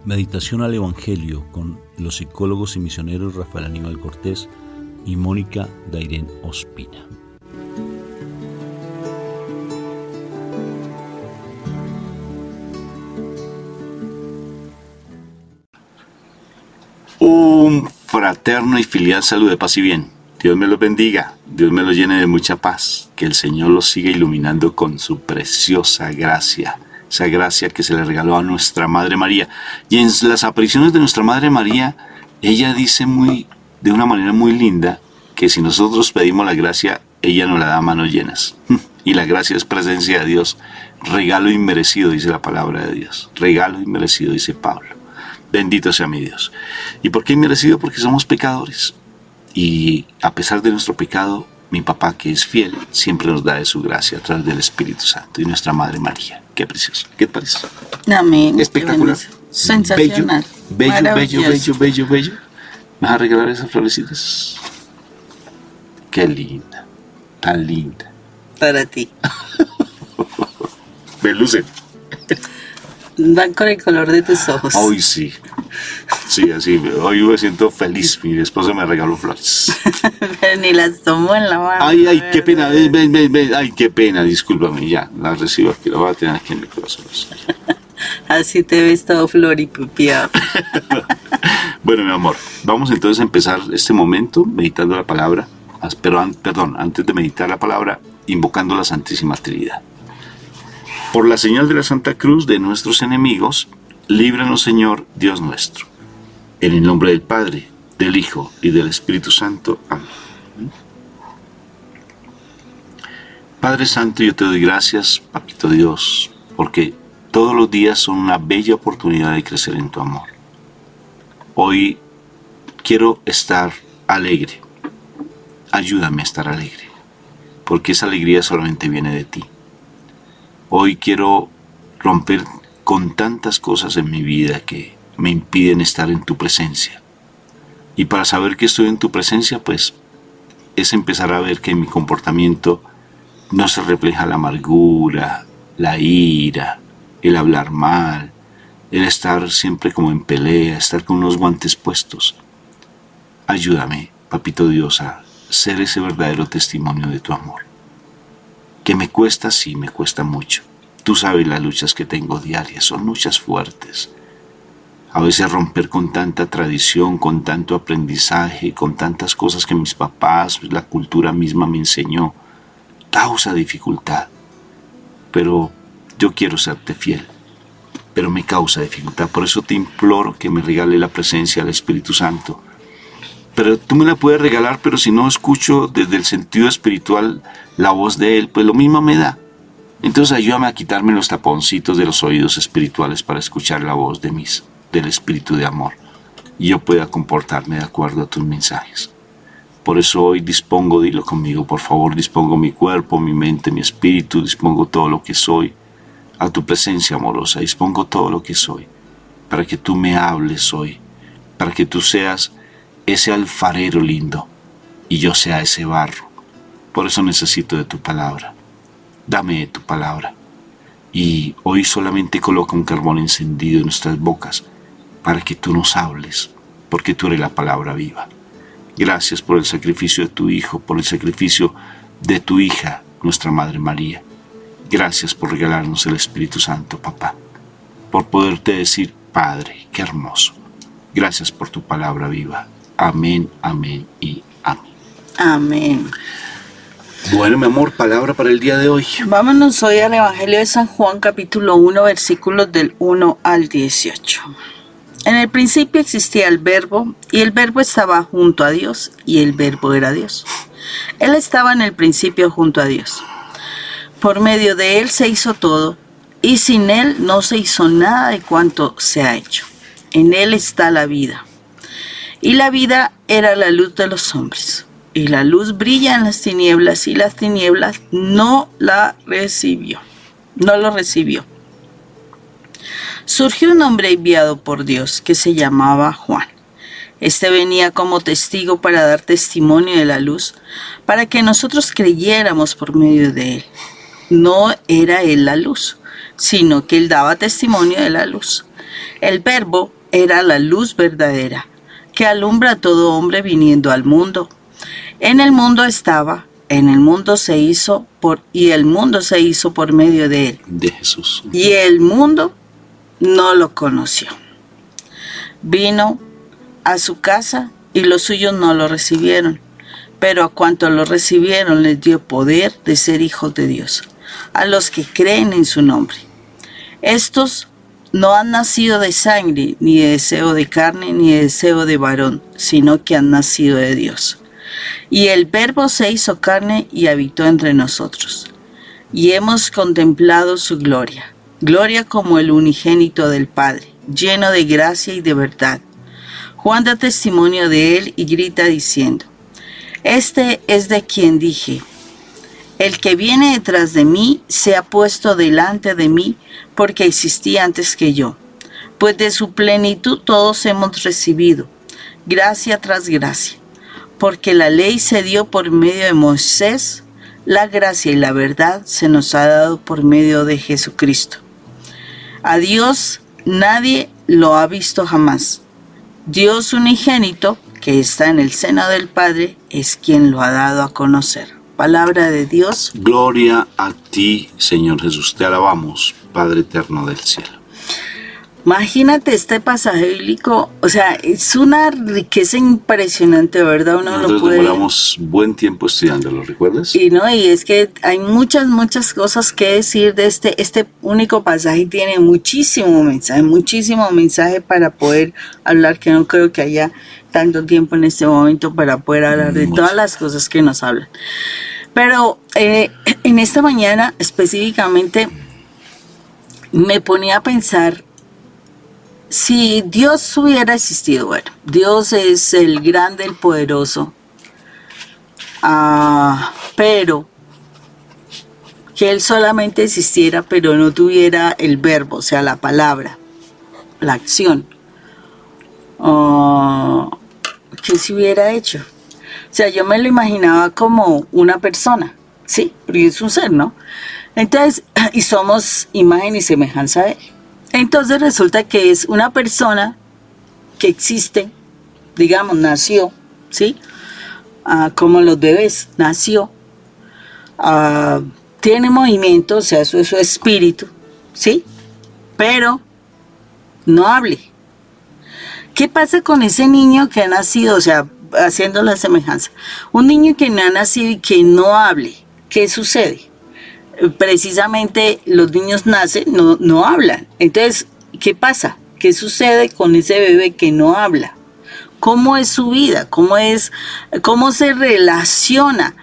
Meditación al Evangelio con los psicólogos y misioneros Rafael Aníbal Cortés y Mónica Dairén Ospina. Un fraterno y filial saludo de paz y bien. Dios me los bendiga, Dios me los llene de mucha paz, que el Señor los siga iluminando con su preciosa gracia, esa gracia que se le regaló a nuestra Madre María. Y en las apariciones de nuestra Madre María, ella dice de una manera muy linda que si nosotros pedimos la gracia, ella nos la da a manos llenas. Y la gracia es presencia de Dios, regalo inmerecido, dice la palabra de Dios, regalo inmerecido, dice Pablo. Bendito sea mi Dios. ¿Y por qué inmerecido? Porque somos pecadores. Y a pesar de nuestro pecado, mi papá, que es fiel, siempre nos da de su gracia a través del Espíritu Santo y nuestra Madre María. Qué precioso. ¿Qué te parece? Amén. Espectacular. Sensacional. Bello. ¿Me vas a regalar esas florecitas? Qué linda. Tan linda. Para ti. Me lucen. Van con el color de tus ojos. Hoy sí. Sí, así. Hoy me siento feliz. Mi esposa me regaló flores. Pero ni las tomo en la mano. Ay, qué pena. Ven. Ay, qué pena. Discúlpame. Ya, las recibo aquí. Las voy a tener aquí en mi corazón. Así te ves todo floripupiado. Bueno, mi amor. Vamos entonces a empezar este momento meditando la palabra. Pero, antes de meditar la palabra, invocando la Santísima Trinidad. Por la señal de la Santa Cruz de nuestros enemigos, líbranos, Señor, Dios nuestro. En el nombre del Padre, del Hijo y del Espíritu Santo. Amén. Padre Santo, yo te doy gracias, Papito Dios, porque todos los días son una bella oportunidad de crecer en tu amor. Hoy quiero estar alegre. Ayúdame a estar alegre, porque esa alegría solamente viene de ti. Hoy quiero romper con tantas cosas en mi vida que me impiden estar en tu presencia. Y para saber que estoy en tu presencia, pues, es empezar a ver que en mi comportamiento no se refleja la amargura, la ira, el hablar mal, el estar siempre como en pelea, estar con unos guantes puestos. Ayúdame, Papito Dios, a ser ese verdadero testimonio de tu amor. Que me cuesta, sí, me cuesta mucho. Tú sabes las luchas que tengo diarias, son luchas fuertes. A veces romper con tanta tradición, con tanto aprendizaje, con tantas cosas que mis papás, la cultura misma me enseñó, causa dificultad. Pero yo quiero serte fiel, pero me causa dificultad. Por eso te imploro que me regale la presencia del Espíritu Santo. Pero tú me la puedes regalar, pero si no escucho desde el sentido espiritual la voz de Él, pues lo mismo me da. Entonces ayúdame a quitarme los taponcitos de los oídos espirituales para escuchar la voz del Espíritu de amor, y yo pueda comportarme de acuerdo a tus mensajes. Por eso hoy dispongo, dilo conmigo, por favor, dispongo mi cuerpo, mi mente, mi espíritu, dispongo todo lo que soy a tu presencia amorosa, dispongo todo lo que soy, para que tú me hables hoy, para que tú seas ese alfarero lindo y yo sea ese barro. Por eso necesito de tu palabra. Dame de tu palabra. Y hoy solamente coloca un carbón encendido en nuestras bocas para que tú nos hables, porque tú eres la palabra viva. Gracias por el sacrificio de tu Hijo, por el sacrificio de tu hija, nuestra Madre María. Gracias por regalarnos el Espíritu Santo, papá, por poderte decir, Padre, qué hermoso. Gracias por tu palabra viva. Amén, amén y amén. Amén. Bueno, mi amor, palabra para el día de hoy. Vámonos hoy al Evangelio de San Juan, capítulo 1, versículos del 1 al 18. En el principio existía el Verbo, y el Verbo estaba junto a Dios, y el Verbo era Dios. Él estaba en el principio junto a Dios. Por medio de Él se hizo todo, y sin Él no se hizo nada de cuanto se ha hecho. En Él está la vida. Y la vida era la luz de los hombres. Y la luz brilla en las tinieblas, y las tinieblas no lo recibió. Surgió un hombre enviado por Dios que se llamaba Juan. Este venía como testigo para dar testimonio de la luz, para que nosotros creyéramos por medio de él. No era él la luz, sino que él daba testimonio de la luz. El Verbo era la luz verdadera, que alumbra a todo hombre viniendo al mundo. En el mundo estaba, en el mundo se hizo y el mundo se hizo por medio de él. De Jesús. Y el mundo no lo conoció. Vino a su casa y los suyos no lo recibieron, pero a cuantos lo recibieron les dio poder de ser hijos de Dios, a los que creen en su nombre. Estos no han nacido de sangre, ni de deseo de carne, ni de deseo de varón, sino que han nacido de Dios. Y el Verbo se hizo carne y habitó entre nosotros. Y hemos contemplado su gloria, gloria como el unigénito del Padre, lleno de gracia y de verdad. Juan da testimonio de él y grita diciendo: Este es de quien dije: el que viene detrás de mí se ha puesto delante de mí, porque existía antes que yo. Pues de su plenitud todos hemos recibido, gracia tras gracia. Porque la ley se dio por medio de Moisés, la gracia y la verdad se nos ha dado por medio de Jesucristo. A Dios nadie lo ha visto jamás. Dios unigénito, que está en el seno del Padre, es quien lo ha dado a conocer. Palabra de Dios. Gloria a ti, Señor Jesús. Te alabamos, Padre eterno del cielo. Imagínate este pasaje bíblico, o sea, es una riqueza impresionante, ¿verdad? Uno Nosotros lo puede... demoramos buen tiempo estudiándolo, ¿recuerdas? Y es que hay muchas cosas que decir de este único pasaje. Tiene muchísimo mensaje para poder hablar, que no creo que haya tanto tiempo en este momento para poder hablar de todas las cosas que nos hablan. Pero en esta mañana específicamente me ponía a pensar, si Dios hubiera existido, bueno, Dios es el grande, el poderoso, pero que Él solamente existiera, pero no tuviera el verbo, o sea, la palabra, la acción, ¿qué se hubiera hecho? O sea, yo me lo imaginaba como una persona, ¿sí? Porque es un ser, ¿no? Entonces, y somos imagen y semejanza de Él. Entonces resulta que es una persona que existe, digamos, nació, ¿sí? Como los bebés, nació, tiene movimiento, o sea, eso es su espíritu, ¿sí? Pero no hable. ¿Qué pasa con ese niño que ha nacido, o sea, haciendo la semejanza? Un niño que no ha nacido y que no hable, ¿qué sucede? Precisamente los niños nacen, no hablan. Entonces, ¿qué pasa? ¿Qué sucede con ese bebé que no habla? ¿Cómo es su vida? ¿Cómo se relaciona?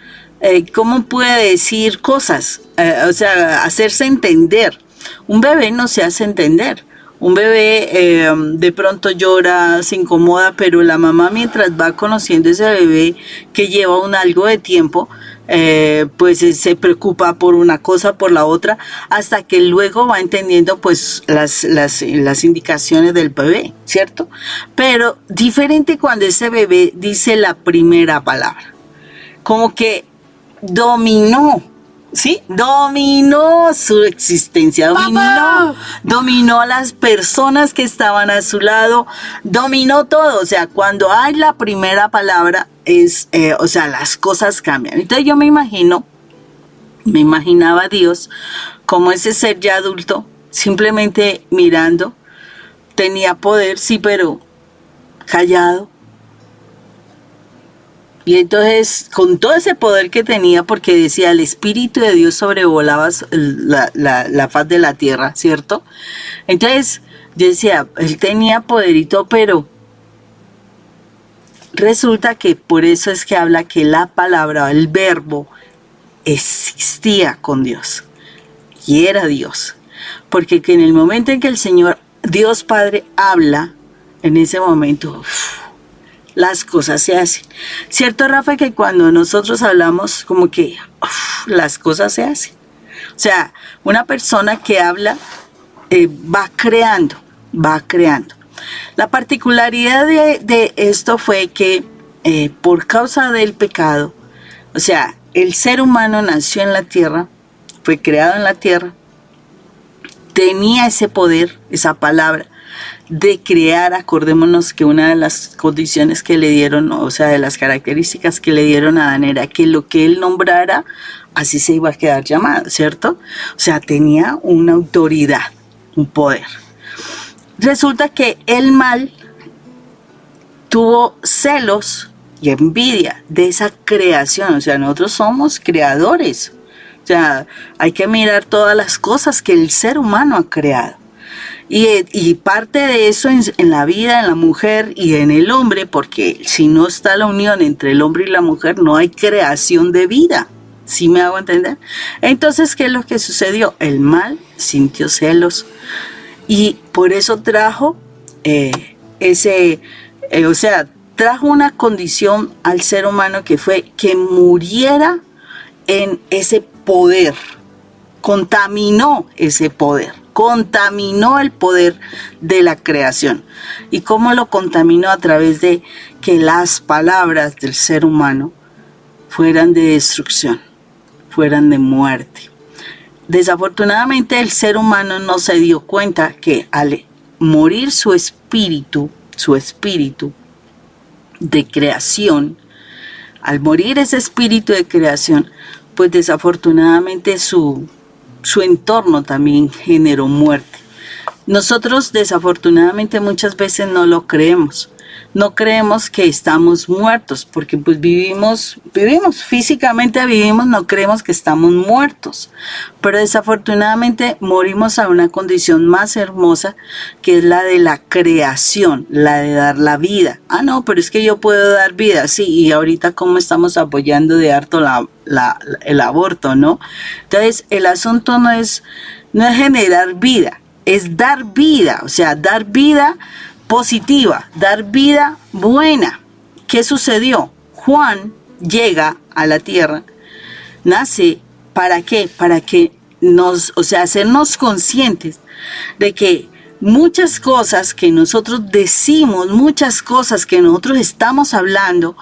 ¿Cómo puede decir cosas? O sea, hacerse entender. Un bebé no se hace entender. Un bebé de pronto llora, se incomoda, pero la mamá, mientras va conociendo ese bebé que lleva algo de tiempo, pues se preocupa por una cosa, por la otra, hasta que luego va entendiendo pues las indicaciones del bebé, ¿cierto? Pero diferente cuando ese bebé dice la primera palabra, como que dominó, ¿sí? Dominó su existencia, dominó a las personas que estaban a su lado, dominó todo. O sea, cuando hay la primera palabra, o sea, las cosas cambian. Entonces yo me imaginaba a Dios como ese ser ya adulto, simplemente mirando, tenía poder, sí, pero callado. Y entonces, con todo ese poder que tenía, porque decía, el Espíritu de Dios sobrevolaba la faz de la tierra, ¿cierto? Entonces, yo decía, él tenía poderito, pero resulta que por eso es que habla que la palabra, el verbo, existía con Dios. Y era Dios. Porque que en el momento en que el Señor, Dios Padre, habla, en ese momento, las cosas se hacen. ¿Cierto, Rafa, que cuando nosotros hablamos, como que las cosas se hacen? O sea, una persona que habla va creando. La particularidad de esto fue que por causa del pecado, o sea, el ser humano nació en la tierra, fue creado en la tierra, tenía ese poder, esa palabra, de crear. Acordémonos que una de las condiciones que le dieron, o sea, de las características que le dieron a Adán era que lo que él nombrara, así se iba a quedar llamado, ¿cierto? O sea, tenía una autoridad, un poder. Resulta que el mal tuvo celos y envidia de esa creación. O sea, nosotros somos creadores. O sea, hay que mirar todas las cosas que el ser humano ha creado. Y parte de eso en la vida, en la mujer y en el hombre, porque si no está la unión entre el hombre y la mujer, no hay creación de vida. ¿Sí me hago entender? Entonces, ¿qué es lo que sucedió? El mal sintió celos y por eso trajo trajo una condición al ser humano que fue que muriera en ese poder. Contaminó ese poder. Contaminó el poder de la creación. ¿Y cómo lo contaminó? A través de que las palabras del ser humano fueran de destrucción, fueran de muerte. Desafortunadamente el ser humano no se dio cuenta que al morir su espíritu de creación, al morir ese espíritu de creación, pues desafortunadamente su entorno también generó muerte. Nosotros desafortunadamente muchas veces no lo creemos. No creemos que estamos muertos, porque pues vivimos, físicamente vivimos, no creemos que estamos muertos. Pero desafortunadamente morimos a una condición más hermosa, que es la de la creación, la de dar la vida. Ah, no, pero es que yo puedo dar vida, sí, y ahorita cómo estamos apoyando de harto el aborto, ¿no? Entonces, el asunto no es generar vida, es dar vida, o sea, dar vida positiva, dar vida buena. ¿Qué sucedió? Juan llega a la tierra, nace, ¿para qué? Para que hacernos conscientes de que muchas cosas que nosotros decimos, muchas cosas que nosotros estamos hablando,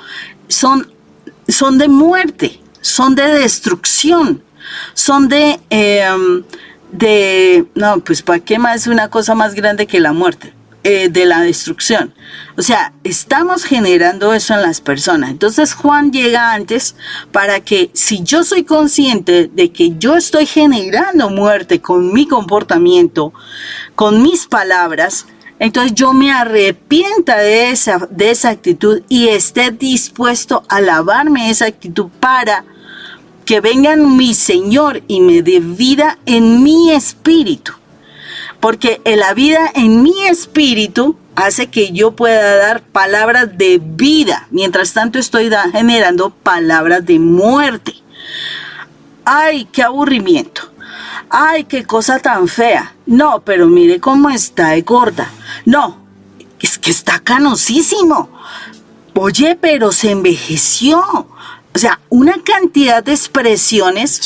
son de muerte, son de destrucción, son no, pues ¿para qué más una cosa más grande que la muerte? De la destrucción. O sea, estamos generando eso en las personas. Entonces Juan llega antes para que, si yo soy consciente de que yo estoy generando muerte con mi comportamiento, con mis palabras, entonces yo me arrepienta de esa actitud y esté dispuesto a lavarme esa actitud para que venga mi Señor y me dé vida en mi espíritu. Porque la vida en mi espíritu hace que yo pueda dar palabras de vida. Mientras tanto estoy generando palabras de muerte. ¡Ay, qué aburrimiento! ¡Ay, qué cosa tan fea! No, pero mire cómo está de gorda. No, es que está canosísimo. Oye, pero se envejeció. O sea, una cantidad de expresiones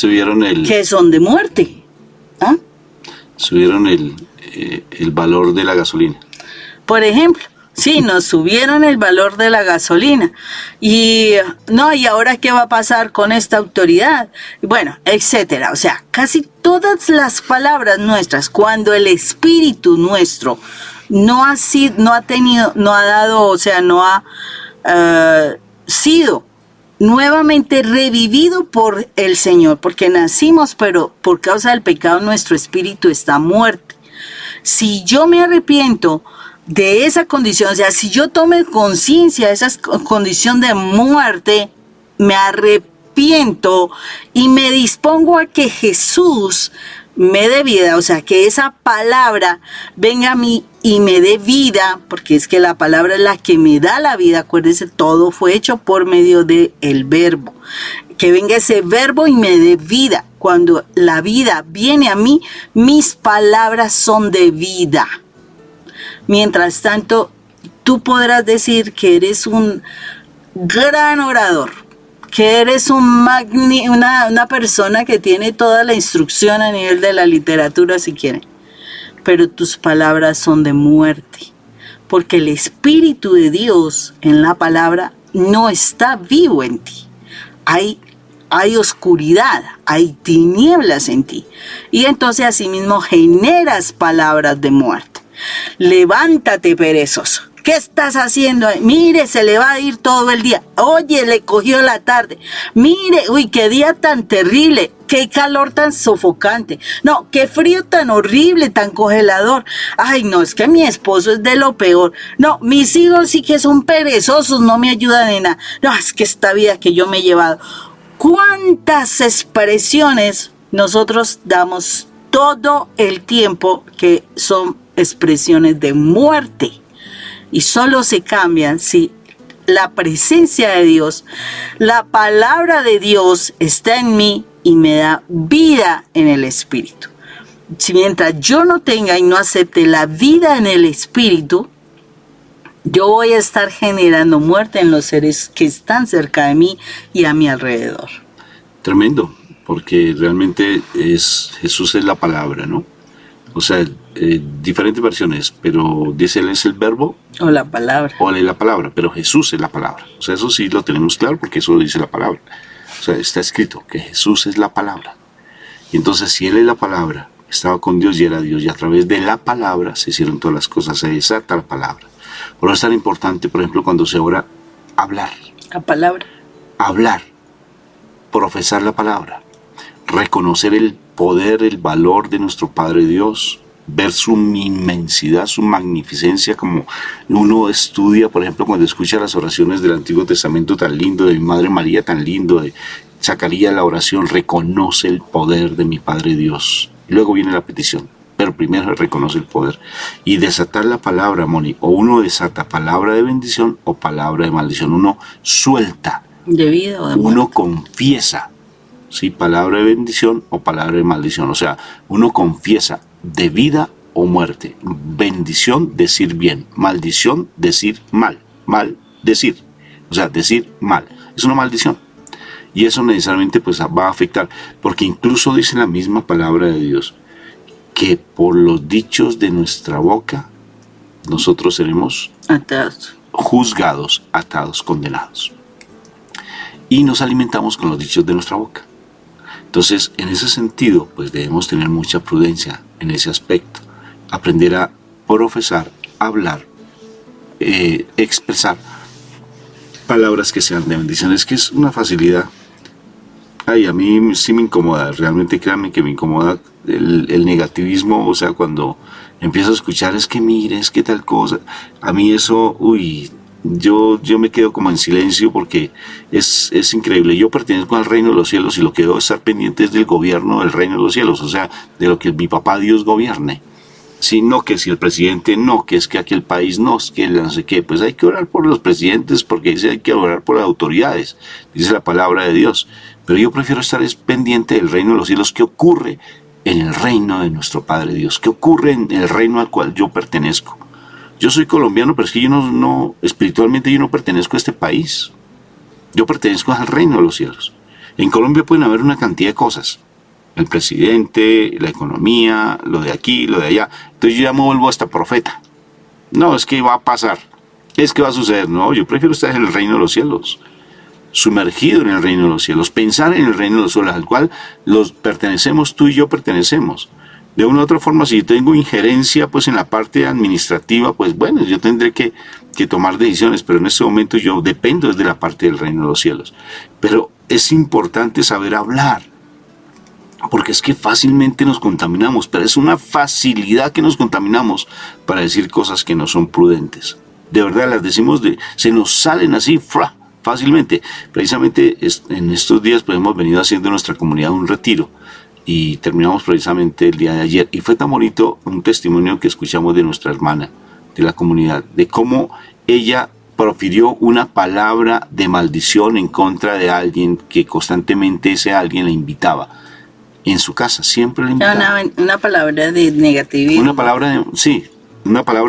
que son de muerte. ¿Ah? Subieron el valor de la gasolina. Por ejemplo, sí, nos subieron el valor de la gasolina. Y ahora qué va a pasar con esta autoridad. Bueno, etcétera. O sea, casi todas las palabras nuestras, cuando el espíritu nuestro no ha sido nuevamente revivido por el Señor, porque nacimos, pero por causa del pecado nuestro espíritu está muerto. Si yo me arrepiento de esa condición, o sea, si yo tome conciencia de esa condición de muerte, me arrepiento y me dispongo a que Jesús me dé vida, o sea, que esa palabra venga a mí y me dé vida, porque es que la palabra es la que me da la vida. Acuérdense, todo fue hecho por medio del verbo. Que venga ese verbo y me dé vida. Cuando la vida viene a mí, mis palabras son de vida. Mientras tanto, tú podrás decir que eres un gran orador, que eres una persona que tiene toda la instrucción a nivel de la literatura, si quieren. Pero tus palabras son de muerte, porque el Espíritu de Dios en la palabra no está vivo en ti. Hay oscuridad, hay tinieblas en ti. Y entonces asimismo generas palabras de muerte. Levántate, perezoso. ¿Qué estás haciendo? Mire, se le va a ir todo el día. Oye, le cogió la tarde. Mire, uy, qué día tan terrible. Qué calor tan sofocante. No, qué frío tan horrible, tan congelador. Ay, no, es que mi esposo es de lo peor. No, mis hijos sí que son perezosos, no me ayudan en nada. No, es que esta vida que yo me he llevado. ¿Cuántas expresiones nosotros damos todo el tiempo que son expresiones de muerte? Y solo se cambian si la presencia de Dios, la palabra de Dios está en mí y me da vida en el Espíritu. Si mientras yo no tenga y no acepte la vida en el Espíritu, yo voy a estar generando muerte en los seres que están cerca de mí y a mi alrededor. Tremendo, porque realmente Jesús es la palabra, ¿no? O sea, diferentes versiones, pero dice él es el verbo. O la palabra. O la palabra, pero Jesús es la palabra. O sea, eso sí lo tenemos claro porque eso lo dice la palabra. O sea, está escrito que Jesús es la palabra. Y entonces, si Él es la palabra, estaba con Dios y era Dios, y a través de la palabra se hicieron todas las cosas, se desata la palabra. Por eso es tan importante, por ejemplo, cuando se ora, hablar. La palabra. Hablar, profesar la palabra, reconocer el poder, el valor de nuestro Padre Dios, ver su inmensidad, su magnificencia, como uno estudia, por ejemplo, cuando escucha las oraciones del Antiguo Testamento tan lindo, de mi Madre María tan lindo, de Zacarías la oración, reconoce el poder de mi Padre Dios. Y luego viene la petición, pero primero reconoce el poder. Y desatar la palabra, Moni, o uno desata palabra de bendición o palabra de maldición, uno suelta, de vida o de muerte. Uno confiesa, ¿sí? Palabra de bendición o palabra de maldición, o sea, uno confiesa de vida o muerte. Bendición, decir bien. Maldición, decir mal. Mal, decir. O sea, decir mal. Es una maldición. Y eso necesariamente pues va a afectar. Porque incluso dice la misma palabra de Dios que por los dichos de nuestra boca nosotros seremos atados, juzgados, atados, condenados. Y nos alimentamos con los dichos de nuestra boca. Entonces, en ese sentido, pues debemos tener mucha prudencia en ese aspecto. Aprender a profesar, hablar, expresar palabras que sean de bendición. Es que es una facilidad. Ay, a mí sí me incomoda, realmente créanme que me incomoda el negativismo. O sea, cuando empiezo a escuchar, es que mire, es que tal cosa. A mí eso, yo me quedo como en silencio porque es increíble. Yo pertenezco al reino de los cielos y lo que debo estar pendiente es del gobierno del reino de los cielos, o sea, de lo que mi papá Dios gobierne. Sí, no que si el presidente, no, que es que aquel país, no, es que no sé qué. Pues hay que orar por los presidentes porque dice hay que orar por las autoridades, dice la palabra de Dios. Pero yo prefiero estar pendiente del reino de los cielos, qué ocurre en el reino de nuestro Padre Dios, qué ocurre en el reino al cual yo pertenezco. Yo soy colombiano, pero es que yo no espiritualmente yo no pertenezco a este país. Yo pertenezco al reino de los cielos. En Colombia pueden haber una cantidad de cosas. El presidente, la economía, lo de aquí, lo de allá. Entonces yo ya me vuelvo hasta profeta. No, es que va a pasar. Es que va a suceder. No, yo prefiero estar en el reino de los cielos. Sumergido en el reino de los cielos. Pensar en el reino de los cielos, al cual los pertenecemos, tú y yo pertenecemos. De una u otra forma, si yo tengo injerencia pues en la parte administrativa, pues bueno, yo tendré que tomar decisiones, pero en este momento yo dependo desde la parte del reino de los cielos. Pero es importante saber hablar, porque es que fácilmente nos contaminamos, pero es una facilidad que nos contaminamos para decir cosas que no son prudentes. De verdad las decimos, se nos salen así, fácilmente. Precisamente en estos días pues hemos venido haciendo en nuestra comunidad un retiro, y terminamos precisamente el día de ayer. Y fue tan bonito un testimonio que escuchamos de nuestra hermana de la comunidad, de cómo ella profirió una palabra de maldición en contra de alguien que constantemente ese alguien la invitaba en su casa, siempre la invitaba. Una palabra de negativismo. Una palabra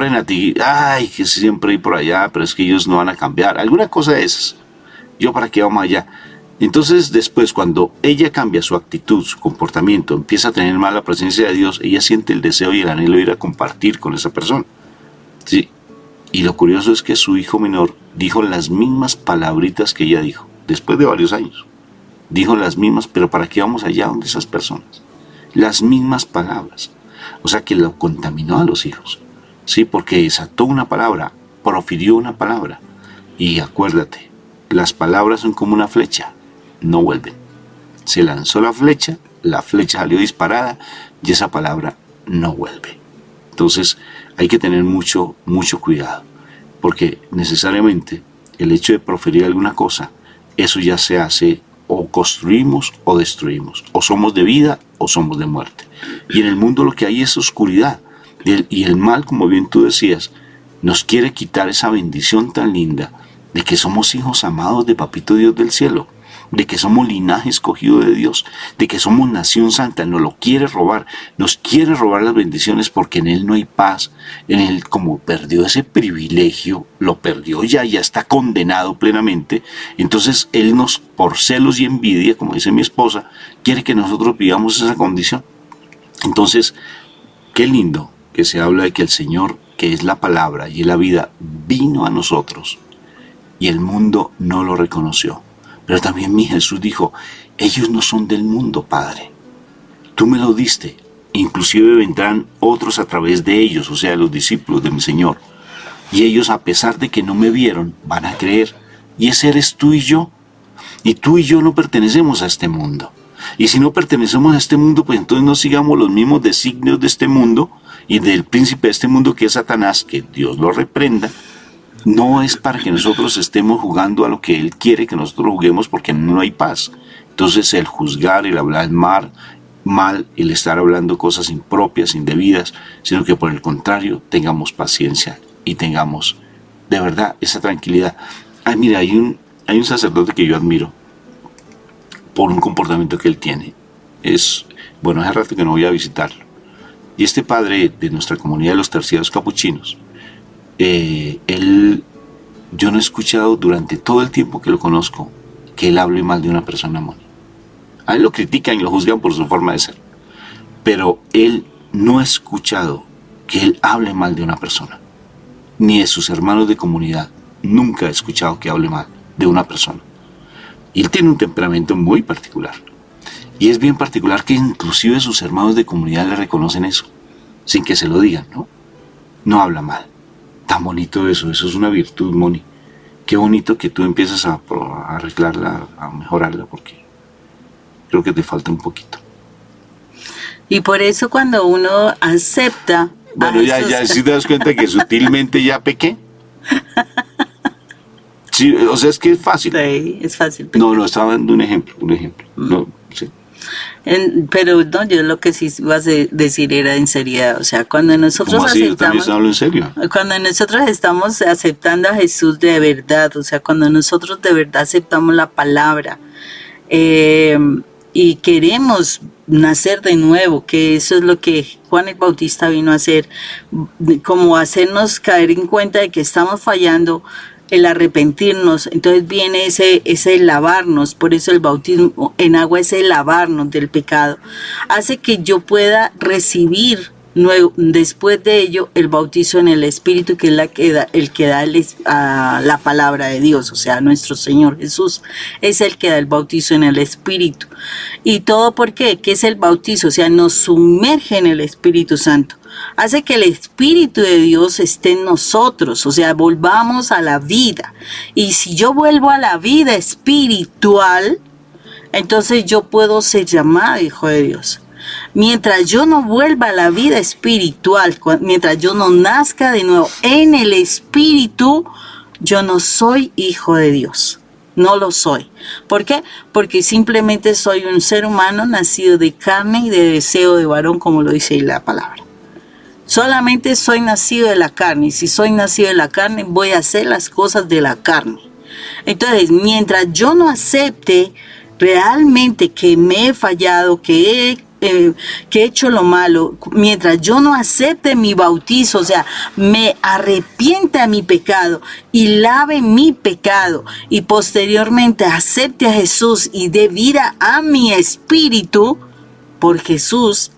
de negatividad. Ay, que siempre ir por allá, pero es que ellos no van a cambiar. Alguna cosa de esas. ¿Yo para qué vamos allá? Entonces después, cuando ella cambia su actitud, su comportamiento, empieza a tener más la presencia de Dios, ella siente el deseo y el anhelo de ir a compartir con esa persona. ¿Sí? Y lo curioso es que su hijo menor dijo las mismas palabritas que ella dijo, después de varios años. Dijo las mismas, pero ¿para qué vamos allá donde esas personas? Las mismas palabras. O sea que lo contaminó a los hijos. Sí, porque desató una palabra, profirió una palabra. Y acuérdate, las palabras son como una flecha, no vuelven. Se lanzó la flecha salió disparada y esa palabra no vuelve. Entonces hay que tener mucho cuidado, porque necesariamente el hecho de proferir alguna cosa, eso ya se hace, o construimos o destruimos, o somos de vida o somos de muerte. Y en el mundo lo que hay es oscuridad, y el mal, como bien tú decías, nos quiere quitar esa bendición tan linda de que somos hijos amados de Papito Dios del cielo, de que somos linaje escogido de Dios, de que somos nación santa. Nos lo quiere robar, nos quiere robar las bendiciones, porque en Él no hay paz. En Él, como perdió ese privilegio, lo perdió ya está condenado plenamente. Entonces Él nos, por celos y envidia, como dice mi esposa, quiere que nosotros vivamos esa condición. Entonces, qué lindo que se habla de que el Señor, que es la palabra y es la vida, vino a nosotros y el mundo no lo reconoció. Pero también mi Jesús dijo, ellos no son del mundo, Padre. Tú me lo diste. Inclusive vendrán otros a través de ellos, o sea, los discípulos de mi Señor. Y ellos, a pesar de que no me vieron, van a creer. Y ese eres tú y yo. Y tú y yo no pertenecemos a este mundo. Y si no pertenecemos a este mundo, pues entonces no sigamos los mismos designios de este mundo y del príncipe de este mundo, que es Satanás, que Dios lo reprenda. No es para que nosotros estemos jugando a lo que Él quiere que nosotros juguemos, porque no hay paz. Entonces el juzgar, el hablar mal, el estar hablando cosas impropias, indebidas, sino que por el contrario tengamos paciencia y tengamos de verdad esa tranquilidad. Ay, mira, hay un sacerdote que yo admiro por un comportamiento que él tiene. Hace rato que no voy a visitarlo. Y este padre de nuestra comunidad de los terciarios capuchinos, yo no he escuchado durante todo el tiempo que lo conozco que él hable mal de una persona, Moni. A él lo critican y lo juzgan por su forma de ser, pero él no ha escuchado que él hable mal de una persona, ni de sus hermanos de comunidad. Nunca he escuchado que hable mal de una persona. Y él tiene un temperamento muy particular, y es bien particular que inclusive sus hermanos de comunidad le reconocen eso, sin que se lo digan, ¿no? No habla mal. Tan bonito eso es una virtud, Moni. Qué bonito que tú empiezas a arreglarla, a mejorarla, porque creo que te falta un poquito. Y por eso cuando uno acepta... Bueno, ya si te das cuenta que sutilmente ya pequé. Sí, o sea, es que es fácil. Sí, es fácil. No, estaba dando un ejemplo. No, sí. Pero no, yo lo que sí iba a decir era en seriedad. O sea, cuando nosotros ¿Cómo así? Yo también aceptamos... hablo en serio. Cuando nosotros estamos aceptando a Jesús de verdad, o sea, cuando nosotros de verdad aceptamos la palabra y queremos nacer de nuevo, que eso es lo que Juan el Bautista vino a hacer, como hacernos caer en cuenta de que estamos fallando, el arrepentirnos. Entonces viene ese lavarnos. Por eso el bautismo en agua es el lavarnos del pecado, hace que yo pueda recibir después de ello el bautizo en el Espíritu, que es el que da la palabra de Dios, o sea, nuestro Señor Jesús es el que da el bautizo en el Espíritu. ¿Y todo por qué? ¿Qué es el bautizo? O sea, nos sumerge en el Espíritu Santo, hace que el Espíritu de Dios esté en nosotros, o sea, volvamos a la vida. Y si yo vuelvo a la vida espiritual, entonces yo puedo ser llamado hijo de Dios. Mientras yo no vuelva a la vida espiritual, mientras yo no nazca de nuevo en el Espíritu, yo no soy hijo de Dios. No lo soy. ¿Por qué? Porque simplemente soy un ser humano nacido de carne y de deseo de varón, como lo dice la palabra. Solamente soy nacido de la carne, y si soy nacido de la carne, voy a hacer las cosas de la carne. Entonces, mientras yo no acepte realmente que me he fallado, que he hecho lo malo, mientras yo no acepte mi bautizo, o sea, me arrepiente a mi pecado y lave mi pecado, y posteriormente acepte a Jesús y dé vida a mi espíritu por Jesús,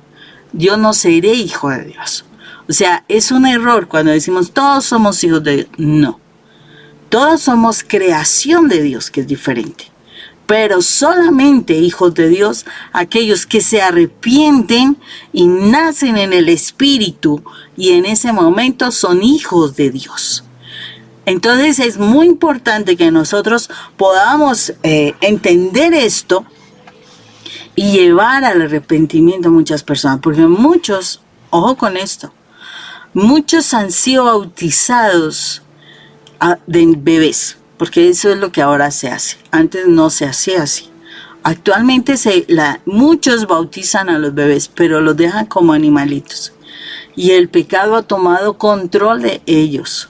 yo no seré hijo de Dios. O sea, es un error cuando decimos todos somos hijos de Dios. No, todos somos creación de Dios, que es diferente. pero solamente hijos de Dios, aquellos que se arrepienten y nacen en el Espíritu, y en ese momento son hijos de Dios. Entonces es muy importante que nosotros podamos entender esto y llevar al arrepentimiento a muchas personas, porque muchos, ojo con esto, muchos han sido bautizados de bebés, porque eso es lo que ahora se hace. Antes no se hacía así. Actualmente muchos bautizan a los bebés, pero los dejan como animalitos. Y el pecado ha tomado control de ellos.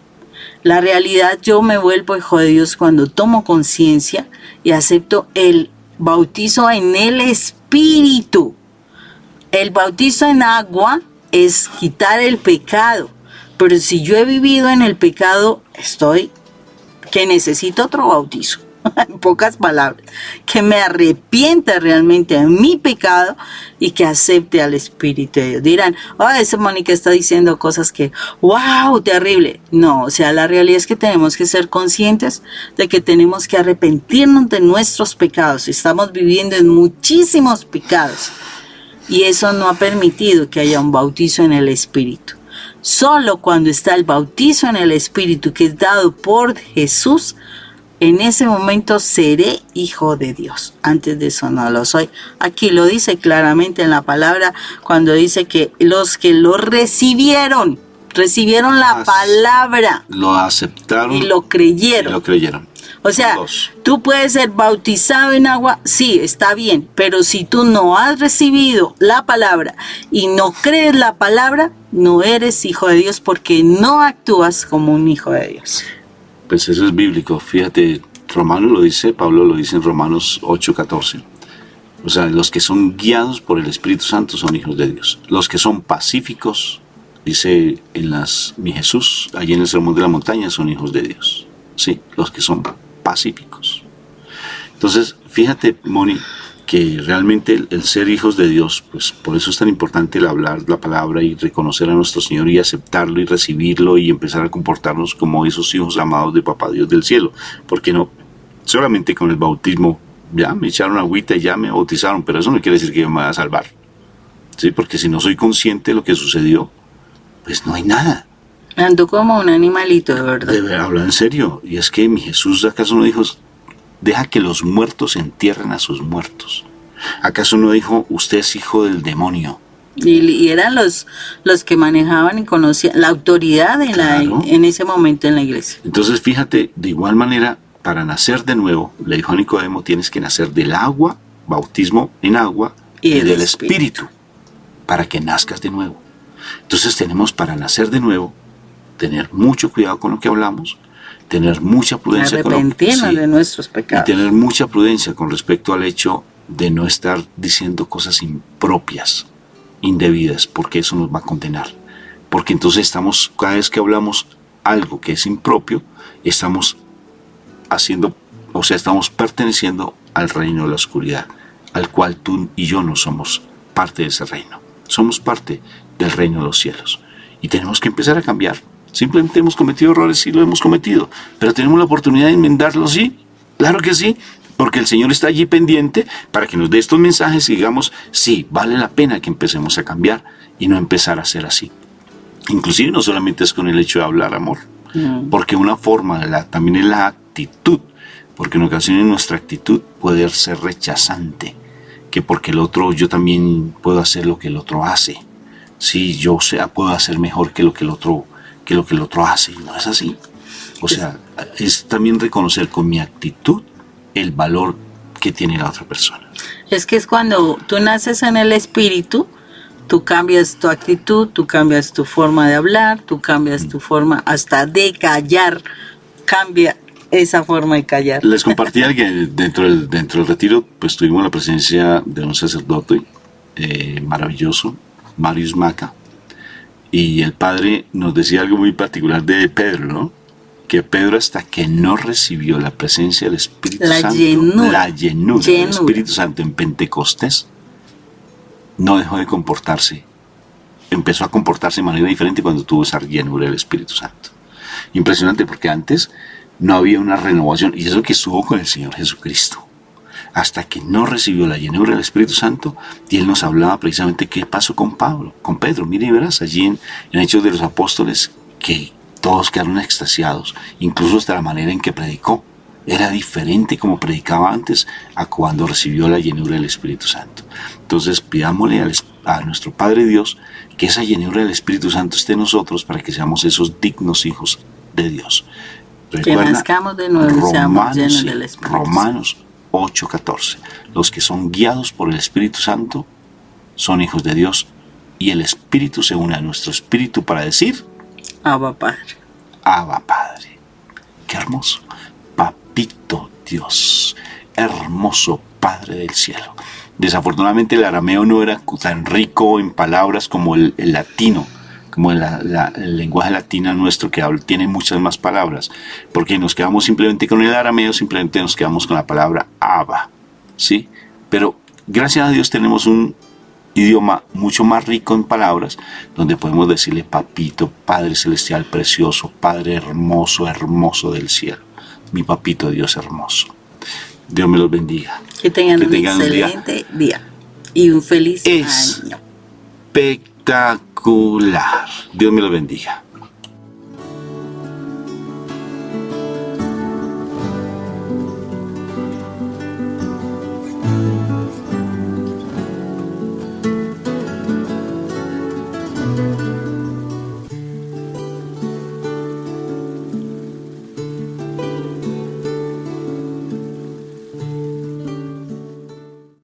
La realidad, yo me vuelvo hijo de Dios cuando tomo conciencia y acepto el bautizo en el Espíritu. El bautizo en agua es quitar el pecado. Pero si yo he vivido en el pecado, que necesito otro bautizo. En pocas palabras, que me arrepienta realmente de mi pecado y que acepte al Espíritu de Dios. Dirán, esa Mónica está diciendo cosas que, wow, terrible. No, o sea, la realidad es que tenemos que ser conscientes de que tenemos que arrepentirnos de nuestros pecados. Estamos viviendo en muchísimos pecados y eso no ha permitido que haya un bautizo en el Espíritu. Solo cuando está el bautizo en el Espíritu que es dado por Jesús, en ese momento seré hijo de Dios. Antes de eso no lo soy. Aquí lo dice claramente en la palabra cuando dice que los que lo recibieron la palabra. Lo aceptaron. Y lo creyeron. O sea, tú puedes ser bautizado en agua, sí, está bien, pero si tú no has recibido la palabra y no crees la palabra, no eres hijo de Dios porque no actúas como un hijo de Dios. Pues eso es bíblico, fíjate, Pablo lo dice en Romanos 8:14. O sea, los que son guiados por el Espíritu Santo son hijos de Dios. Los que son pacíficos, dice mi Jesús, allí en el Sermón de la Montaña, son hijos de Dios. Sí, los que son pacíficos. Entonces, fíjate, Moni, que realmente el ser hijos de Dios, pues por eso es tan importante el hablar la palabra y reconocer a nuestro Señor y aceptarlo y recibirlo y empezar a comportarnos como esos hijos amados de Papá Dios del cielo. Porque no solamente con el bautismo, ya me echaron agüita y ya me bautizaron, pero eso no quiere decir que yo me vaya a salvar. Sí, porque si no soy consciente de lo que sucedió, pues no hay nada. Ando como un animalito, de verdad. Debe hablar en serio. Y es que mi Jesús, ¿acaso no dijo, deja que los muertos entierren a sus muertos? ¿Acaso no dijo, usted es hijo del demonio? Y eran los que manejaban y conocían la autoridad en ese momento en la iglesia. Entonces, fíjate, de igual manera, para nacer de nuevo, le dijo a Nicodemo, tienes que nacer del agua, bautismo en agua, y del Espíritu, para que nazcas de nuevo. Entonces tenemos para nacer de nuevo, tener mucho cuidado con lo que hablamos, tener mucha prudencia de nuestros pecados. Y tener mucha prudencia con respecto al hecho de no estar diciendo cosas impropias, indebidas, porque eso nos va a condenar. Porque entonces cada vez que hablamos algo que es impropio, estamos estamos perteneciendo al reino de la oscuridad, al cual tú y yo no somos parte de ese reino. Somos parte del reino de los cielos. Y tenemos que empezar a cambiar. Simplemente hemos cometido errores, sí lo hemos cometido, pero tenemos la oportunidad de enmendarlos, sí, claro que sí, porque el Señor está allí pendiente para que nos dé estos mensajes y digamos, sí, vale la pena que empecemos a cambiar y no empezar a ser así. Inclusive no solamente es con el hecho de hablar amor, porque una forma también es la actitud, porque en ocasiones nuestra actitud puede ser rechazante, que porque yo también puedo hacer lo que el otro hace, sí, puedo hacer mejor que lo que el otro hace, y no es así. O sea, es también reconocer con mi actitud el valor que tiene la otra persona. Es que es cuando tú naces en el Espíritu, tú cambias tu actitud, tú cambias tu forma de hablar, tú cambias tu forma hasta de callar, cambia esa forma de callar. Les compartía que dentro del retiro, pues tuvimos la presencia de un sacerdote maravilloso, Marius Maca, y el padre nos decía algo muy particular de Pedro, ¿no? Que Pedro, hasta que no recibió la presencia del Espíritu Santo, la llenura del Espíritu Santo en Pentecostés, no dejó de comportarse. Empezó a comportarse de manera diferente cuando tuvo esa llenura del Espíritu Santo. Impresionante, porque antes no había una renovación, y eso que estuvo con el Señor Jesucristo. hasta que no recibió la llenura del Espíritu Santo, y él nos hablaba precisamente qué pasó con Pedro. Mire y verás allí en Hechos de los Apóstoles que todos quedaron extasiados, incluso hasta la manera en que predicó. Era diferente como predicaba antes a cuando recibió la llenura del Espíritu Santo. Entonces pidámosle a nuestro Padre Dios que esa llenura del Espíritu Santo esté en nosotros para que seamos esos dignos hijos de Dios. Que nazcamos de nuevo y seamos llenos del Espíritu. Romanos 8:14. Los que son guiados por el Espíritu Santo son hijos de Dios, y el Espíritu se une a nuestro espíritu para decir: Abba Padre. Abba Padre. Qué hermoso. Papito Dios, hermoso Padre del cielo. Desafortunadamente el arameo no era tan rico en palabras como el latino, como el lenguaje latino nuestro, que tiene muchas más palabras, porque nos quedamos simplemente con el arameo, simplemente nos quedamos con la palabra Abba, ¿sí? Pero gracias a Dios tenemos un idioma mucho más rico en palabras, donde podemos decirle papito, Padre celestial precioso, Padre hermoso, hermoso del cielo, mi papito Dios hermoso. Dios me los bendiga. Que tengan un excelente día y un feliz año. Espectacular. Dios me los bendiga.